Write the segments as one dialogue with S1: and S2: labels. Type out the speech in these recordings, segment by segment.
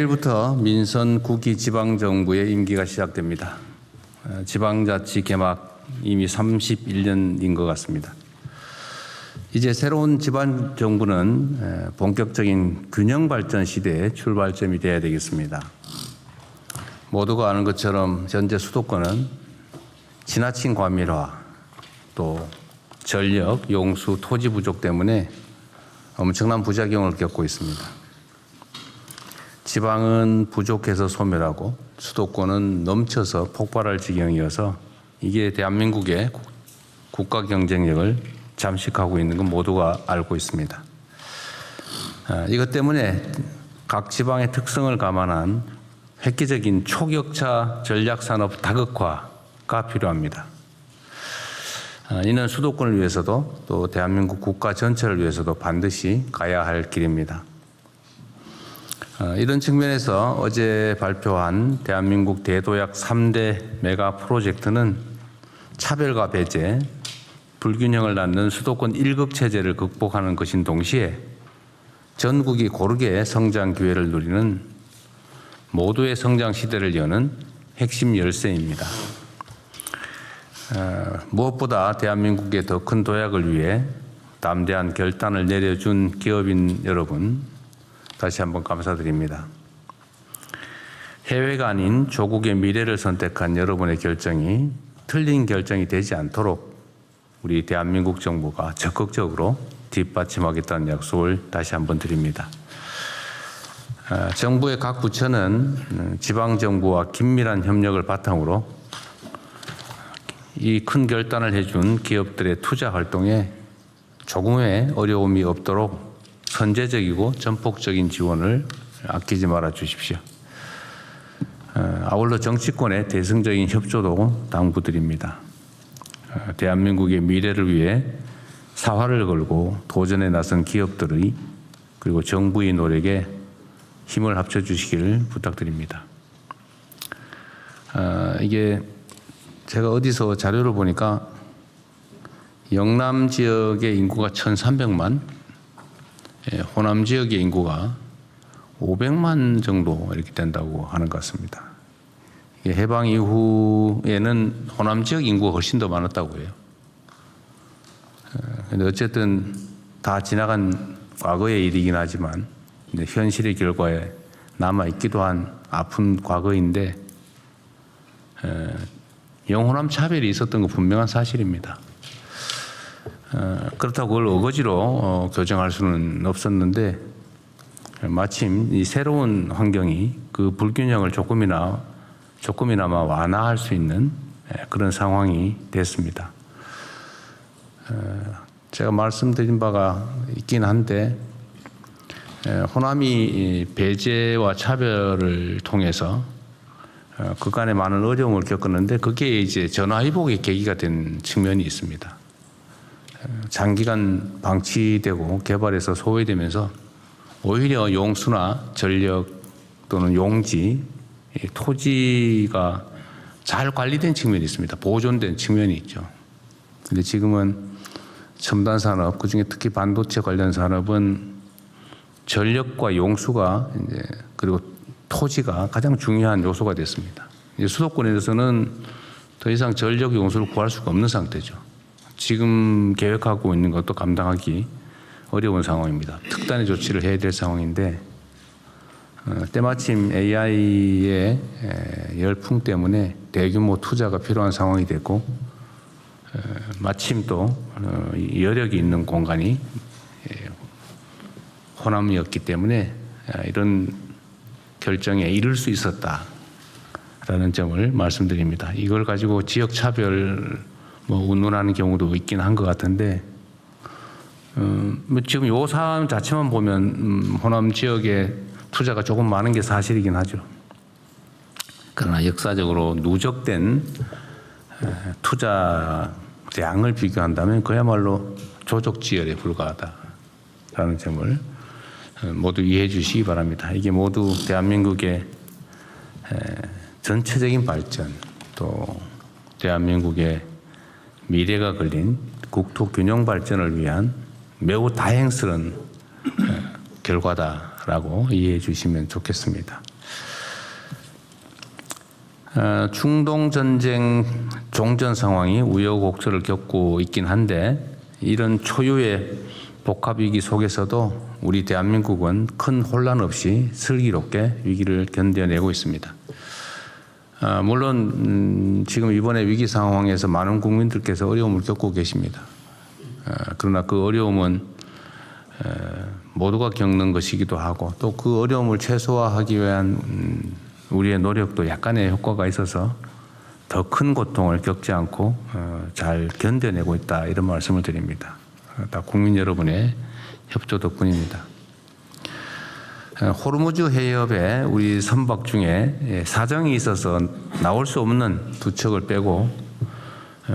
S1: 내일부터 민선 9기 지방정부의 임기가 시작됩니다. 지방자치 개막 이미 31년인 것 같습니다. 이제 새로운 지방정부는 본격적인 균형발전 시대의 출발점이 되어야 되겠습니다. 모두가 아는 것처럼 현재 수도권은 지나친 과밀화, 또 전력, 용수, 토지 부족 때문에 엄청난 부작용을 겪고 있습니다. 지방은 부족해서 소멸하고 수도권은 넘쳐서 폭발할 지경이어서 이게 대한민국의 국가 경쟁력을 잠식하고 있는 건 모두가 알고 있습니다. 이것 때문에 각 지방의 특성을 감안한 획기적인 초격차 전략산업 다극화가 필요합니다. 이는 수도권을 위해서도 또 대한민국 국가 전체를 위해서도 반드시 가야 할 길입니다. 이런 측면에서 어제 발표한 대한민국 대도약 3대 메가 프로젝트는 차별과 배제, 불균형을 낳는 수도권 1급 체제를 극복하는 것인 동시에 전국이 고르게 성장 기회를 누리는 모두의 성장 시대를 여는 핵심 열쇠입니다. 무엇보다 대한민국의 더 큰 도약을 위해 담대한 결단을 내려준 기업인 여러분, 다시 한번 감사드립니다. 해외가 아닌 조국의 미래를 선택한 여러분의 결정이 틀린 결정이 되지 않도록 우리 대한민국 정부가 적극적으로 뒷받침하겠다는 약속을 다시 한번 드립니다. 정부의 각 부처는 지방정부와 긴밀한 협력을 바탕으로 이 큰 결단을 해준 기업들의 투자 활동에 조금의 어려움이 없도록 선제적이고 전폭적인 지원을 아끼지 말아 주십시오. 아울러 정치권의 대승적인 협조도 당부드립니다. 대한민국의 미래를 위해 사활을 걸고 도전에 나선 기업들의 그리고 정부의 노력에 힘을 합쳐 주시기를 부탁드립니다. 이게 제가 어디서 자료를 보니까 영남 지역의 인구가 1,300만, 호남 지역의 인구가 500만 정도 이렇게 된다고 하는 것 같습니다. 해방 이후에는 호남 지역 인구가 훨씬 더 많았다고 해요. 근데 어쨌든 다 지나간 과거의 일이긴 하지만 현실의 결과에 남아있기도 한 아픈 과거인데 영호남 차별이 있었던 건 분명한 사실입니다. 그렇다고 그걸 어거지로 교정할 수는 없었는데 마침 이 새로운 환경이 그 불균형을 조금이나마 완화할 수 있는 그런 상황이 됐습니다. 제가 말씀드린 바가 있긴 한데 호남이 배제와 차별을 통해서 그간에 많은 어려움을 겪었는데 그게 이제 전화위복의 계기가 된 측면이 있습니다. 장기간 방치되고 개발해서 소외되면서 오히려 용수나 전력 또는 용지, 토지가 잘 관리된 측면이 있습니다. 보존된 측면이 있죠. 근데 지금은 첨단 산업, 그중에 특히 반도체 관련 산업은 전력과 용수가 이제 그리고 토지가 가장 중요한 요소가 됐습니다. 이제 수도권에서는 더 이상 전력 용수를 구할 수가 없는 상태죠. 지금 계획하고 있는 것도 감당하기 어려운 상황입니다. 특단의 조치를 해야 될 상황인데 때마침 AI의 열풍 때문에 대규모 투자가 필요한 상황이 됐고 마침 또 여력이 있는 공간이 호남이었기 때문에 이런 결정에 이를 수 있었다라는 점을 말씀드립니다. 이걸 가지고 지역 차별 운운하는 경우도 있긴 한 것 같은데 지금 요 사안 자체만 보면 호남 지역에 투자가 조금 많은 게 사실이긴 하죠. 그러나 역사적으로 누적된 투자량을 비교한다면 그야말로 조족지열에 불과하다라는 점을 모두 이해해 주시기 바랍니다. 이게 모두 대한민국의 전체적인 발전 또 대한민국의 미래가 걸린 국토 균형 발전을 위한 매우 다행스러운 결과다 라고 이해해 주시면 좋겠습니다. 중동 전쟁 종전 상황이 우여곡절을 겪고 있긴 한데 이런 초유의 복합 위기 속에서도 우리 대한민국은 큰 혼란 없이 슬기롭게 위기를 견뎌내고 있습니다. 물론 지금 이번에 위기 상황에서 많은 국민들께서 어려움을 겪고 계십니다. 그러나 그 어려움은 모두가 겪는 것이기도 하고 또 그 어려움을 최소화하기 위한 우리의 노력도 약간의 효과가 있어서 더 큰 고통을 겪지 않고 잘 견뎌내고 있다 이런 말씀을 드립니다. 다 국민 여러분의 협조 덕분입니다. 호르무즈 해협에 우리 선박 중에 사정이 있어서 나올 수 없는 두 척을 빼고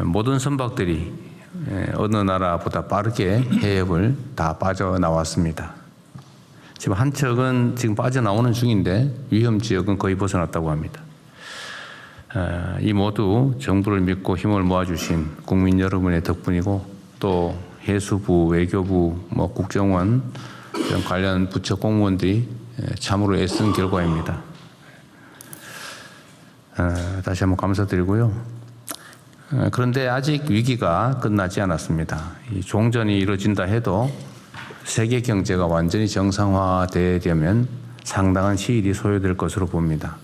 S1: 모든 선박들이 어느 나라보다 빠르게 해협을 다 빠져나왔습니다. 지금 한 척은 지금 빠져나오는 중인데 위험 지역은 거의 벗어났다고 합니다. 이 모두 정부를 믿고 힘을 모아주신 국민 여러분의 덕분이고 또 해수부, 외교부, 국정원 이런 관련 부처 공무원들이 참으로 애쓴 결과입니다. 다시 한번 감사드리고요. 그런데 아직 위기가 끝나지 않았습니다. 이 종전이 이루어진다 해도 세계 경제가 완전히 정상화되려면 상당한 시일이 소요될 것으로 봅니다.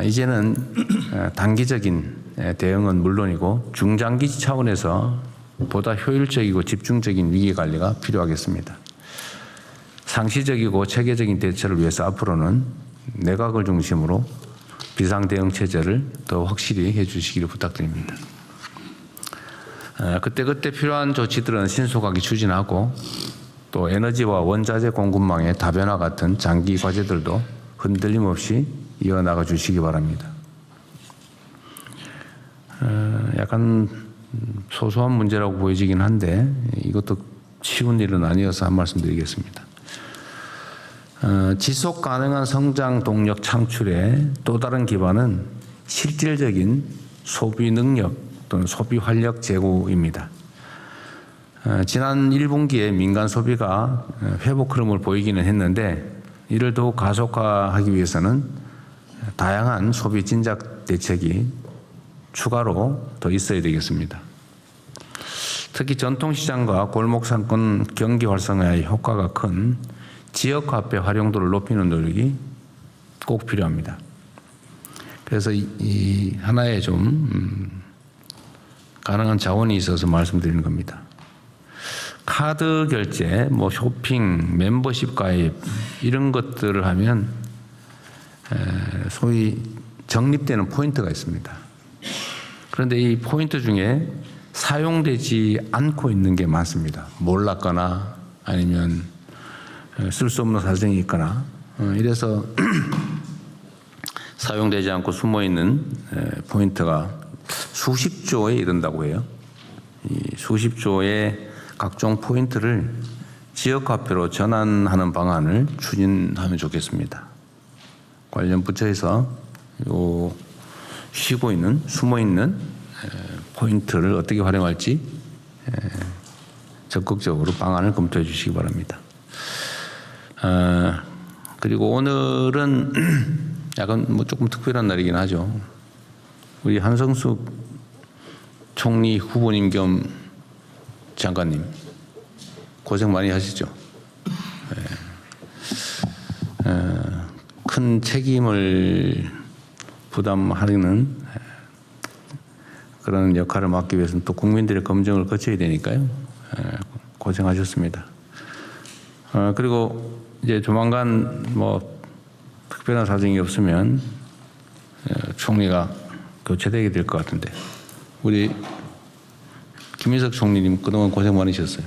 S1: 이제는 단기적인 대응은 물론이고 중장기 차원에서 보다 효율적이고 집중적인 위기 관리가 필요하겠습니다. 상시적이고 체계적인 대처를 위해서 앞으로는 내각을 중심으로 비상대응 체제를 더 확실히 해주시기를 부탁드립니다. 그때그때 필요한 조치들은 신속하게 추진하고 또 에너지와 원자재 공급망의 다변화 같은 장기 과제들도 흔들림 없이 이어나가 주시기 바랍니다. 약간 소소한 문제라고 보여지긴 한데 이것도 쉬운 일은 아니어서 한 말씀 드리겠습니다. 지속 가능한 성장 동력 창출의 또 다른 기반은 실질적인 소비 능력 또는 소비 활력 제고입니다. 지난 1분기에 민간 소비가 회복 흐름을 보이기는 했는데 이를 더욱 가속화하기 위해서는 다양한 소비 진작 대책이 추가로 더 있어야 되겠습니다. 특히 전통시장과 골목상권 경기 활성화에 효과가 큰 지역화폐 활용도를 높이는 노력이 꼭 필요합니다. 그래서 이 하나의 좀 가능한 자원이 있어서 말씀드리는 겁니다. 카드 결제, 쇼핑, 멤버십 가입 이런 것들을 하면 소위 적립되는 포인트가 있습니다. 그런데 이 포인트 중에 사용되지 않고 있는 게 많습니다. 몰랐거나 아니면 쓸 수 없는 사정이 있거나 이래서 사용되지 않고 숨어있는 포인트가 수십조에 이른다고 해요. 이 수십조의 각종 포인트를 지역화폐로 전환하는 방안을 추진하면 좋겠습니다. 관련 부처에서 요 쉬고 있는 숨어있는 포인트를 어떻게 활용할지 적극적으로 방안을 검토해 주시기 바랍니다. 그리고 오늘은 약간 조금 특별한 날이긴 하죠. 우리 한성숙 총리 후보님 겸 장관님 고생 많이 하시죠. 큰 책임을 부담하는 그런 역할을 맡기 위해서는 또 국민들의 검증을 거쳐야 되니까요. 고생하셨습니다. 그리고 이제 조만간 특별한 사정이 없으면 총리가 교체되게 될 것 같은데 우리 김인석 총리님 그동안 고생 많으셨어요.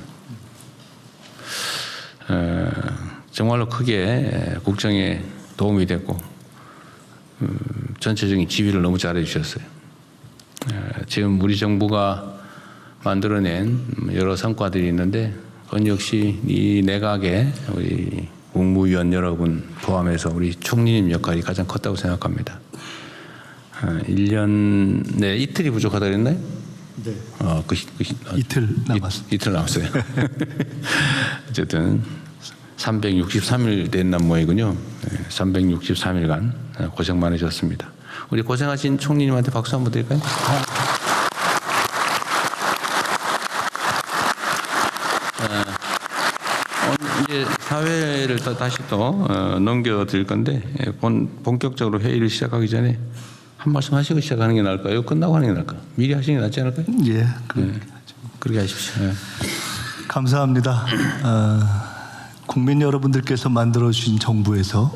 S1: 정말로 크게 국정에 도움이 됐고 전체적인 지휘를 너무 잘해 주셨어요. 지금 우리 정부가 만들어낸 여러 성과들이 있는데 그건 역시 이 내각의 우리 국무위원 여러분 포함해서 우리 총리님 역할이 가장 컸다고 생각합니다. 1년 내 이틀이 부족하다 그랬나요?
S2: 네.
S1: 이틀 남았어요. 이틀 남았어요. 어쨌든 363일 됐나 모이군요. 363일간 고생 많으셨습니다. 우리 고생하신 총리님한테 박수 한번 드릴까요? 이제 사회를 다시 또 넘겨드릴 건데 본격적으로 회의를 시작하기 전에 한 말씀 하시고 시작하는 게 나을까요? 끝나고 하는 게 나을까요? 미리 하시는 게 낫지 않을까요?
S2: 예,
S1: 그렇게 하십시오. 네.
S2: 감사합니다. 국민 여러분들께서 만들어주신 정부에서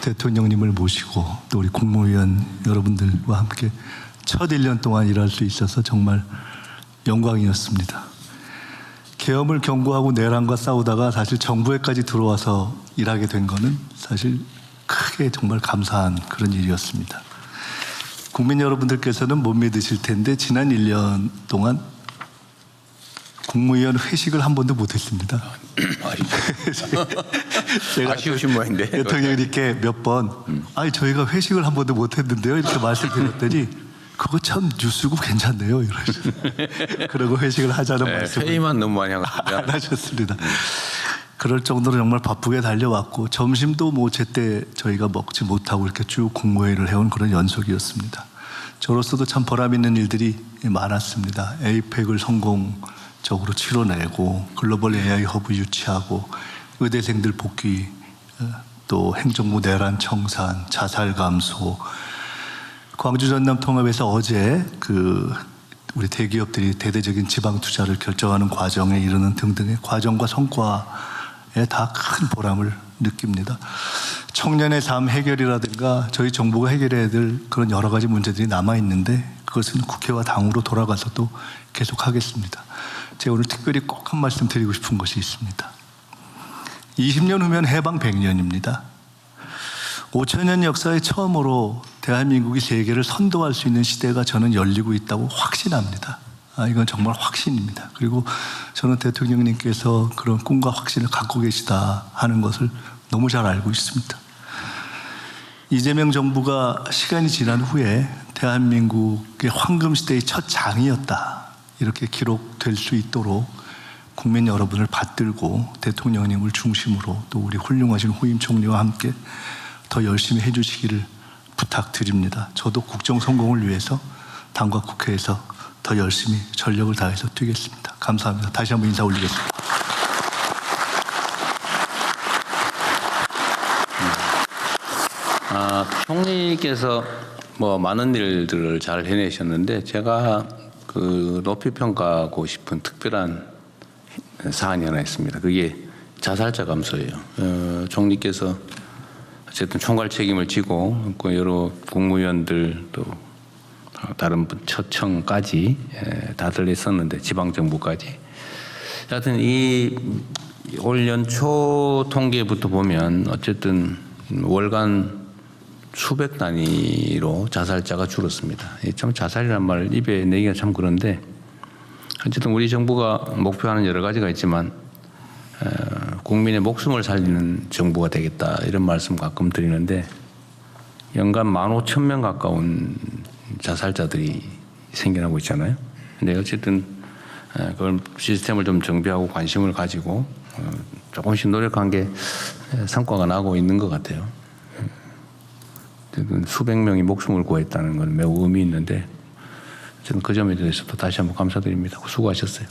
S2: 대통령님을 모시고 또 우리 국무위원 여러분들과 함께 첫 1년 동안 일할 수 있어서 정말 영광이었습니다. 계엄을 경고하고 내란과 싸우다가 사실 정부에까지 들어와서 일하게 된 거는 사실 크게 정말 감사한 그런 일이었습니다. 국민 여러분들께서는 못 믿으실 텐데 지난 1년 동안 국무위원 회식을 한 번도 못했습니다. 제가
S1: 아쉬우신 모양인데
S2: 대통령님께 몇 번 아니 저희가 회식을 한 번도 못했는데요 이렇게 말씀드렸더니 그거 참 뉴스고 괜찮네요 이러시죠. 그러고 회식을 하자는 말씀을
S1: 회의만 너무 많이 안
S2: 하셨습니다. 그럴 정도로 정말 바쁘게 달려왔고 점심도 뭐 제때 저희가 먹지 못하고 이렇게 쭉 국무회의를 해온 그런 연속이었습니다. 저로서도 참 보람 있는 일들이 많았습니다. 에이펙을 성공적으로 치러내고 글로벌 AI 허브 유치하고 의대생들 복귀 또 행정부 내란 청산 자살 감소 광주 전남 통합에서 어제 우리 대기업들이 대대적인 지방 투자를 결정하는 과정에 이르는 등등의 과정과 성과에 다 큰 보람을 느낍니다. 청년의 삶 해결이라든가 저희 정부가 해결해야 될 그런 여러 가지 문제들이 남아 있는데 그것은 국회와 당으로 돌아가서 또 계속하겠습니다. 제가 오늘 특별히 꼭 한 말씀 드리고 싶은 것이 있습니다. 20년 후면 해방 100년입니다. 5천년 역사에 처음으로 대한민국이 세계를 선도할 수 있는 시대가 저는 열리고 있다고 확신합니다. 이건 정말 확신입니다. 그리고 저는 대통령님께서 그런 꿈과 확신을 갖고 계시다 하는 것을 너무 잘 알고 있습니다. 이재명 정부가 시간이 지난 후에 대한민국의 황금시대의 첫 장이었다 이렇게 기록될 수 있도록 국민 여러분을 받들고 대통령님을 중심으로 또 우리 훌륭하신 후임 총리와 함께 더 열심히 해주시기를 부탁드립니다. 저도 국정 성공을 위해서 당과 국회에서 더 열심히 전력을 다해서 뛰겠습니다. 감사합니다. 다시 한번 인사 올리겠습니다.
S1: 총리께서 뭐 많은 일들을 잘 해내셨는데 제가 높이 평가하고 싶은 특별한 사안이 하나 있습니다. 그게 자살자 감소예요. 총리께서 어쨌든 총괄 책임을 지고 여러 국무위원들 또 다른 처청까지 다들 했었는데 지방정부까지 하여튼 올 연초 통계부터 보면 어쨌든 월간 수백 단위로 자살자가 줄었습니다. 참 자살이란 말 입에 내기가 참 그런데 어쨌든 우리 정부가 목표하는 여러 가지가 있지만 국민의 목숨을 살리는 정부가 되겠다 이런 말씀 가끔 드리는데 연간 15,000명 가까운 자살자들이 생겨나고 있잖아요. 근데 어쨌든 그걸 시스템을 좀 정비하고 관심을 가지고 조금씩 노력한 게 성과가 나고 있는 것 같아요. 수백 명이 목숨을 구했다는 건 매우 의미 있는데 어쨌든 그 점에 대해서도 다시 한번 감사드립니다. 수고하셨어요.